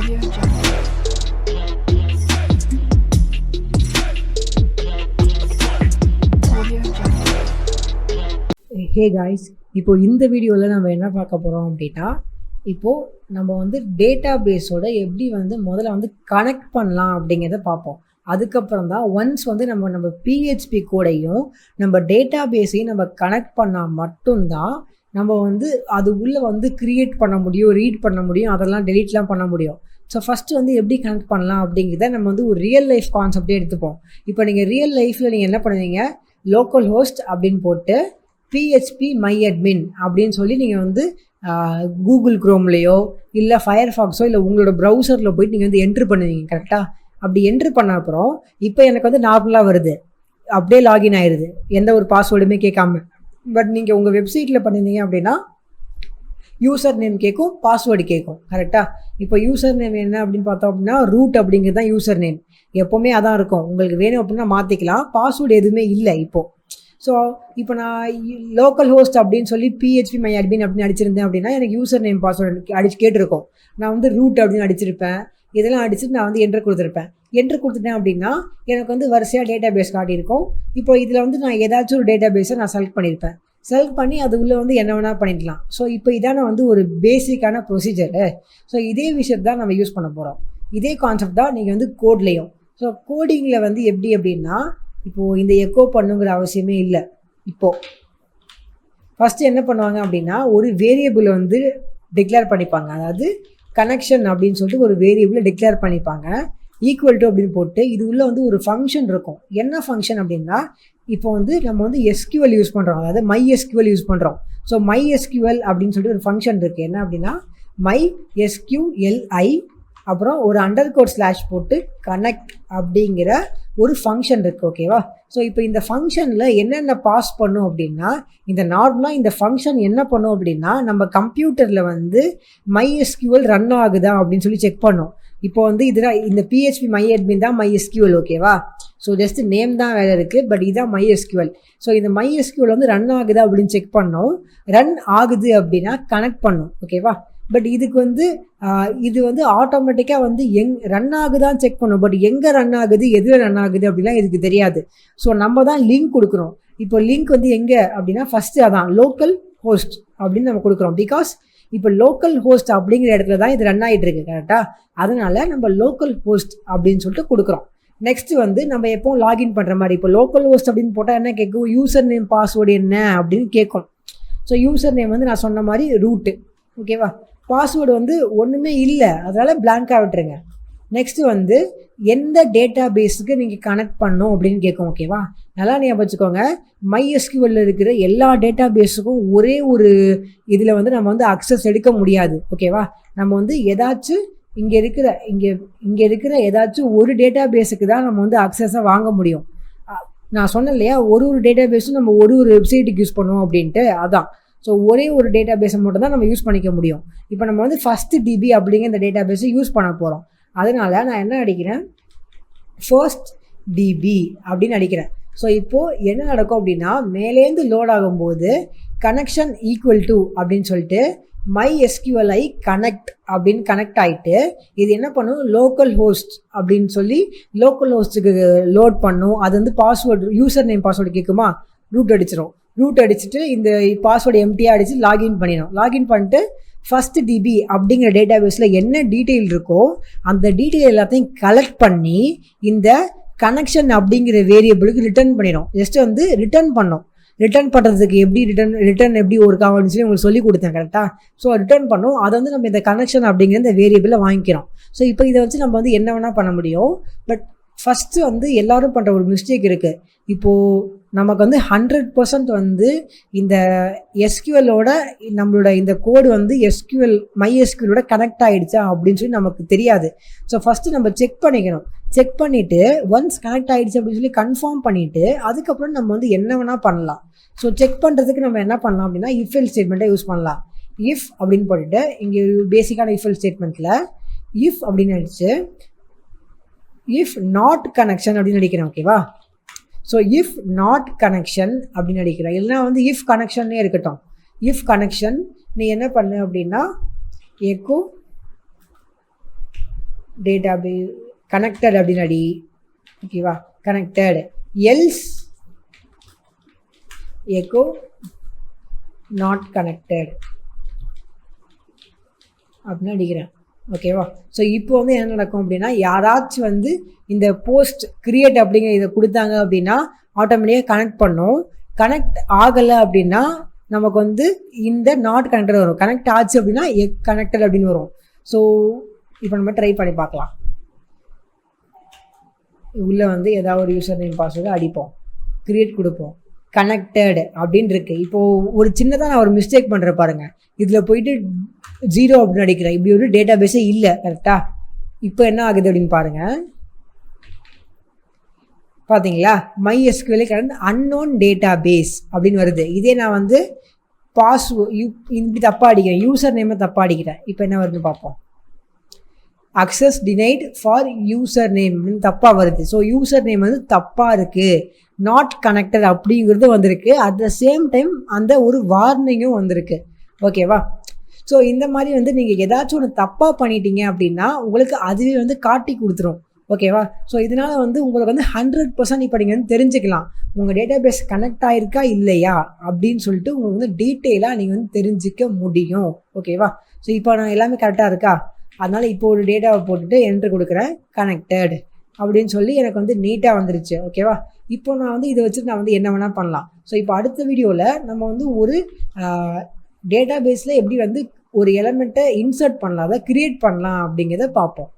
Audio Jungle. Audio Jungle. Hey guys, இப்போது இந்த வீடியோவில் நம்ம என்ன பார்க்க போகிறோம் அப்படின்னா, இப்போது நம்ம வந்து டேட்டா பேஸோட எப்படி வந்து முதல்ல கனெக்ட் பண்ணலாம் அப்படிங்கிறத பார்ப்போம். அதுக்கப்புறம் தான் ஒன்ஸ் நம்ம பிஹெச்பி கூடையும் நம்ம டேட்டா பேஸையும் நம்ம கனெக்ட் பண்ணால் மட்டும்தான் நம்ம அது உள்ளே க்ரியேட் பண்ண முடியும், ரீட் பண்ண முடியும், அதெல்லாம் டெலீட்லாம் பண்ண முடியும். ஸோ ஃபஸ்ட்டு எப்படி கனெக்ட் பண்ணலாம் அப்படிங்கிறத நம்ம ஒரு ரியல் லைஃப் கான்செப்டே எடுத்துப்போம். இப்போ நீங்கள் ரியல் லைஃப்பில் நீங்கள் என்ன பண்ணுவீங்க, லோக்கல் ஹோஸ்ட் அப்படின்னு போட்டு பிஹெச்பி மை அட்மின் அப்படின்னு சொல்லி நீங்கள் கூகுள் க்ரோம்லேயோ இல்லை ஃபயர்ஃபாக்ஸோ இல்லை உங்களோட ப்ரௌசரில் போயிட்டு நீங்கள் என்ட்ரு பண்ணுவீங்க. கரெக்டாக அப்படி என்ட்ரு பண்ண அப்புறம் இப்போ எனக்கு நார்மலாக வருது, அப்படியே லாகின் ஆயிடுது, எந்த ஒரு பாஸ்வேர்டுமே கேட்காம. பட் நீங்கள் உங்கள் வெப்சைட்டில் பண்ணியிருந்தீங்க அப்படின்னா யூசர் நேம் கேட்கும், பாஸ்வேர்டு கேட்கும். கரெக்டாக இப்போ யூசர் நேம் என்ன அப்படின்னு பார்த்தோம் அப்படின்னா ரூட் அப்படிங்கிறது தான் யூசர் நேம், எப்போவுமே அதான் இருக்கும். உங்களுக்கு வேணும் அப்படின்னா மாற்றிக்கலாம், பாஸ்வேர்டு எதுவுமே இல்லை இப்போது. ஸோ இப்போ நான் லோக்கல் ஹோஸ்ட் அப்படின்னு சொல்லி பிஹெச்பி மை அட்மின் அப்படின்னு அடிச்சிருந்தேன் அப்படின்னா எனக்கு யூசர் நேம் பாஸ்வேர்டு அடிச்சு கேட்டிருக்கோம். நான் ரூட் அப்படின்னு அடிச்சிருப்பேன், இதெல்லாம் அடிச்சுட்டு நான் என்ட்ரு கொடுத்துருப்பேன். என்ட்ரு கொடுத்துட்டேன் அப்படின்னா எனக்கு வரிசையாக டேட்டா பேஸ் காட்டியிருக்கோம். இப்போ இதில் நான் ஏதாச்சும் ஒரு டேட்டா பேஸை நான் செலக்ட் பண்ணியிருப்பேன். செலக்ட் பண்ணி அது உள்ளே என்ன வேணால் பண்ணிக்கலாம். ஸோ இப்போ இதான ஒரு பேசிக்கான ப்ரொசீஜரு. ஸோ இதே விஷயத்தை தான் நம்ம யூஸ் பண்ண போகிறோம். இதே கான்செப்ட் தான் நீங்கள் கோட்லேயும். ஸோ கோடிங்கில் எப்படி அப்படின்னா, இப்போது இந்த எக்கோ பண்ணுங்கிற அவசியமே இல்லை. இப்போது ஃபஸ்ட்டு என்ன பண்ணுவாங்க அப்படின்னா, ஒரு வேரியபிளை டிக்ளேர் பண்ணிப்பாங்க. அதாவது கனெக்ஷன் அப்படின்னு சொல்லிட்டு ஒரு வேரியபிளை டிக்ளேர் பண்ணிப்பாங்க. ஈக்குவல் டு அப்படின்னு போட்டு இது உள்ள ஒரு ஃபங்க்ஷன் இருக்கும். என்ன ஃபங்க்ஷன் அப்படின்னா, இப்போ நம்ம எஸ்கியூஎல் யூஸ் பண்ணுறோம், அதாவது மை எஸ்கியூஎல் யூஸ் பண்ணுறோம். ஸோ மை எஸ்கியூஎல் அப்படின்னு சொல்லிட்டு ஒரு ஃபங்க்ஷன் இருக்குது. என்ன அப்படின்னா மை எஸ்கியூஎல்ஐ அப்புறம் ஒரு _/ போட்டு கனெக்ட் அப்படிங்கிற ஒரு ஃபங்க்ஷன் இருக்குது. ஓகேவா? ஸோ இப்போ இந்த ஃபங்க்ஷனில் என்னென்ன பாஸ் பண்ணும் அப்படின்னா, இந்த நார்மலாக இந்த ஃபங்க்ஷன் என்ன பண்ணும் அப்படின்னா, நம்ம கம்ப்யூட்டரில் மை எஸ்கியூஎல் ரன் ஆகுதா அப்படின்னு சொல்லி செக் பண்ணும். இப்போ இதுதான் இந்த பிஹெச்பி மை அட்மின் தான் மை எஸ்கியூஎல். ஓகேவா? ஸோ ஜஸ்ட் நேம் தான் வேலை இருக்குது, பட் இதுதான் மை எஸ்கியூஎல். ஸோ இந்த மை எஸ்கியூஎல் ரன் ஆகுதா அப்படின்னு செக் பண்ணோம். ரன் ஆகுது அப்படின்னா கனெக்ட் பண்ணும். ஓகேவா? பட் இதுக்கு இது ஆட்டோமேட்டிக்காக ரன் ஆகுதான்னு செக் பண்ணும். பட் எங்கே ரன் ஆகுது, எதில் ரன் ஆகுது அப்படிலாம் இதுக்கு தெரியாது. ஸோ நம்ம தான் லிங்க் கொடுக்குறோம். இப்போ லிங்க் எங்கே அப்படின்னா ஃபஸ்ட்டு அதான் லோக்கல் ஹோஸ்ட் அப்படின்னு நம்ம கொடுக்குறோம். பிகாஸ் இப்போ லோக்கல் ஹோஸ்ட் அப்படிங்கிற இடத்துல தான் இது ரன் ஆகிட்டு இருக்கு. கரெக்டாக? அதனால் நம்ம லோக்கல் ஹோஸ்ட் அப்படின்னு சொல்லிட்டு கொடுக்குறோம். நெக்ஸ்ட்டு நம்ம எப்போவும் லாகின் பண்ணுற மாதிரி இப்போ லோக்கல் ஹோஸ்ட் அப்படின்னு போட்டால் என்ன கேட்கும், யூசர் நேம் பாஸ்வேர்டு என்ன அப்படின்னு கேட்கும். ஸோ யூசர் நேம் நான் சொன்ன மாதிரி ரூட்டு. ஓகேவா? பாஸ்வேர்டு ஒன்றுமே இல்லை, அதனால் பிளாங்காக விட்டுருங்க. நெக்ஸ்ட்டு எந்த டேட்டா பேஸுக்கு நீங்கள் கனெக்ட் பண்ணணும் அப்படின்னு கேட்கும். ஓகேவா? நல்லா ஞாபகம் வச்சுக்கோங்க, மை எஸ்கியூஎல்ல இருக்கிற எல்லா டேட்டா பேஸுக்கும் ஒரே ஒரு இதில் நம்ம அக்சஸ் எடுக்க முடியாது. ஓகேவா? நம்ம ஏதாச்சும் இங்கே இருக்கிற ஏதாச்சும் ஒரு டேட்டா பேஸுக்கு தான் நம்ம அக்சஸை வாங்க முடியும். நான் சொன்னேன் இல்லையா, ஒரு டேட்டா பேஸும் நம்ம ஒரு வெப்சைட்டுக்கு யூஸ் பண்ணுவோம் அப்படின்ட்டு. அதான். ஸோ ஒரே ஒரு டேட்டா பேஸை மட்டும் தான் நம்ம யூஸ் பண்ணிக்க முடியும். இப்போ நம்ம ஃபஸ்ட்டு டிபி அப்படிங்கிற இந்த டேட்டா பேஸை யூஸ் பண்ண போகிறோம். அதனால் நான் என்ன அடிக்கிறேன், ஃபர்ஸ்ட் டிபி அப்படின்னு அடிக்கிறேன். ஸோ இப்போது என்ன நடக்கும் அப்படின்னா, மேலேருந்து லோட் ஆகும்போது கனெக்ஷன் ஈக்குவல் டு அப்படின்னு சொல்லிட்டு மை எஸ்கியூஎல்ஐ கனெக்ட் அப்படின்னு கனெக்ட் ஆகிட்டு இது என்ன பண்ணும், லோக்கல் ஹோஸ்ட் அப்படின்னு சொல்லி லோக்கல் ஹோஸ்ட்டுக்கு லோட் பண்ணும். அது பாஸ்வேர்டு யூசர் நேம் பாஸ்வேர்டு கேட்குமா, ரூட் அடிச்சிடும். ரூட் அடிச்சுட்டு இந்த பாஸ்வேர்டு எம்டியாக அடித்து லாகின் பண்ணிடும். லாகின் பண்ணிட்டு ஃபஸ்ட் டிபி அப்படிங்கிற டேட்டா பேஸில் என்ன டீட்டெயில் இருக்கோ அந்த டீட்டெயில் எல்லாத்தையும் கலெக்ட் பண்ணி இந்த கனெக்ஷன் அப்படிங்கிற வேரியபிளுக்கு ரிட்டர்ன் பண்ணிடும். ஜஸ்ட்டு ரிட்டர்ன் பண்ணோம். ரிட்டர்ன் பண்ணுறதுக்கு எப்படி ரிட்டர்ன் எப்படி ஒரு காவல்னு சொல்லி உங்களுக்கு சொல்லி கொடுத்தேன். கரெக்டாக? ஸோ ரிட்டர்ன் பண்ணோம். அதை நம்ம இந்த கனெக்ஷன் அப்படிங்கிற இந்த வேரியபிளை வாங்கிக்கிறோம். ஸோ இப்போ இதை வச்சு நம்ம என்ன வேணால் பண்ண முடியும். பட் ஃபஸ்ட்டு எல்லோரும் பண்ணுற ஒரு மிஸ்டேக் இருக்குது. இப்போது நமக்கு 100% இந்த எஸ்கியூஎல்லோட நம்மளோட இந்த கோடு எஸ்கியூஎல் மை எஸ்கியூஎலோட கனெக்ட் ஆகிடுச்சா அப்படின்னு சொல்லி நமக்கு தெரியாது. ஸோ ஃபஸ்ட்டு நம்ம செக் பண்ணிக்கணும். செக் பண்ணிவிட்டு ஒன்ஸ் கனெக்ட் ஆகிடுச்சு அப்படின்னு சொல்லி கன்ஃபார்ம் பண்ணிவிட்டு அதுக்கப்புறம் நம்ம என்ன வேணால் பண்ணலாம். ஸோ செக் பண்ணுறதுக்கு நம்ம என்ன பண்ணலாம் அப்படின்னா இஃப் ஸ்டேட்மெண்ட்டை யூஸ் பண்ணலாம். இஃப் அப்படின்னு போட்டுட்டு இங்கே பேசிக்கான இஃப் ஸ்டேட்மெண்ட்டில் இஃப் அப்படின்னு அடிச்சு இஃப் நாட் கனெக்ஷன் அப்படின்னு அடிக்கிறேன். ஓகேவா? ஸோ இஃப் நாட் கனெக்ஷன் அப்படின்னு அடிக்கிறேன். இல்லைனா இஃப் கனெக்ஷன்னே இருக்கட்டும். இஃப் கனெக்ஷன் நீ என்ன பண்ணு அப்படின்னா எக்கோ டேட்டாபேஸ் கனெக்டட் அப்படின்னு அடி. ஓகேவா, connected else echo not connected அப்படின்னு அடிக்கிறேன். ஓகேவா, ஸோ இப்போ வந்து என்ன நடக்கும் அப்படின்னா, யாராச்சும் வந்து இந்த போஸ்ட் கிரியேட் அப்படிங்கிற இதை கொடுத்தாங்க அப்படின்னா ஆட்டோமேட்டிக்காக கனெக்ட் பண்ணும். கனெக்ட் ஆகலை அப்படின்னா நமக்கு வந்து இந்த நாட் கனெக்டட் வரும். கனெக்ட் ஆச்சு அப்படின்னா கனெக்டட் அப்படின்னு வரும். ஸோ இப்போ நம்ம ட்ரை பண்ணி பார்க்கலாம். உள்ளே வந்து ஏதாவது ஒரு யூசர் நேம் பாஸ்வேர்டு அடிப்போம், கிரியேட் கொடுப்போம், கனெக்டட் அப்படின்னு இருக்குது. இப்போது ஒரு சின்னதாக நான் ஒரு மிஸ்டேக் பண்ணுறேன் பாருங்கள். இதில் போயிட்டு 0 அப்படின்னு அடிக்கிறேன். இப்படி ஒரு டேட்டா பேஸே இல்லை. கரெக்டாக இப்போ என்ன ஆகுது அப்படின்னு பாருங்கள். பார்த்தீங்களா, MySQL current unknown database அப்படின்னு வருது. இதே நான் வந்து இப்படி தப்பாக அடிக்கிறேன், யூசர் நேமை தப்பாக அடிக்கிறேன். இப்போ என்ன வருதுன்னு பார்ப்போம். Access denied for user name தப்பாக வருது. ஸோ யூசர் நேம் வந்து தப்பாக இருக்குது, நாட் கனெக்டட் அப்படிங்கிறது வந்திருக்கு. அட் த சேம் டைம் அந்த ஒரு வார்னிங்கும் வந்திருக்கு. ஓகேவா, ஸோ இந்த மாதிரி வந்து நீங்கள் ஏதாச்சும் ஒன்று தப்பாக பண்ணிட்டீங்க அப்படின்னா உங்களுக்கு அதுவே வந்து காட்டி கொடுத்துரும். ஓகேவா, ஸோ இதனால் வந்து உங்களுக்கு வந்து 100% இப்போ நீங்கள் வந்து தெரிஞ்சுக்கலாம் உங்கள் டேட்டா பேஸ் கனெக்ட் ஆகிருக்கா இல்லையா அப்படின்னு சொல்லிட்டு உங்களுக்கு வந்து டீட்டெயிலாக நீங்கள் வந்து தெரிஞ்சிக்க முடியும். ஓகேவா, ஸோ இப்போ நான் எல்லாமே கரெக்டாக இருக்கா, அதனால் இப்போ ஒரு டேட்டாவை போட்டுட்டு என்ட்ரு கொடுக்குறேன், கனெக்டட் அப்படின்னு சொல்லி எனக்கு வந்து நீட்டாக வந்துருச்சு. ஓகேவா, இப்போ நான் வந்து இதை வச்சுட்டு நான் வந்து என்ன வேணால் பண்ணலாம். ஸோ இப்போ அடுத்த வீடியோவில் நம்ம வந்து ஒரு டேட்டா பேஸில் எப்படி வந்து ஒரு எலமெண்ட்டை இன்சர்ட் பண்ணலாம், அதை க்ரியேட் பண்ணலாம் அப்படிங்கிறத பார்ப்போம்.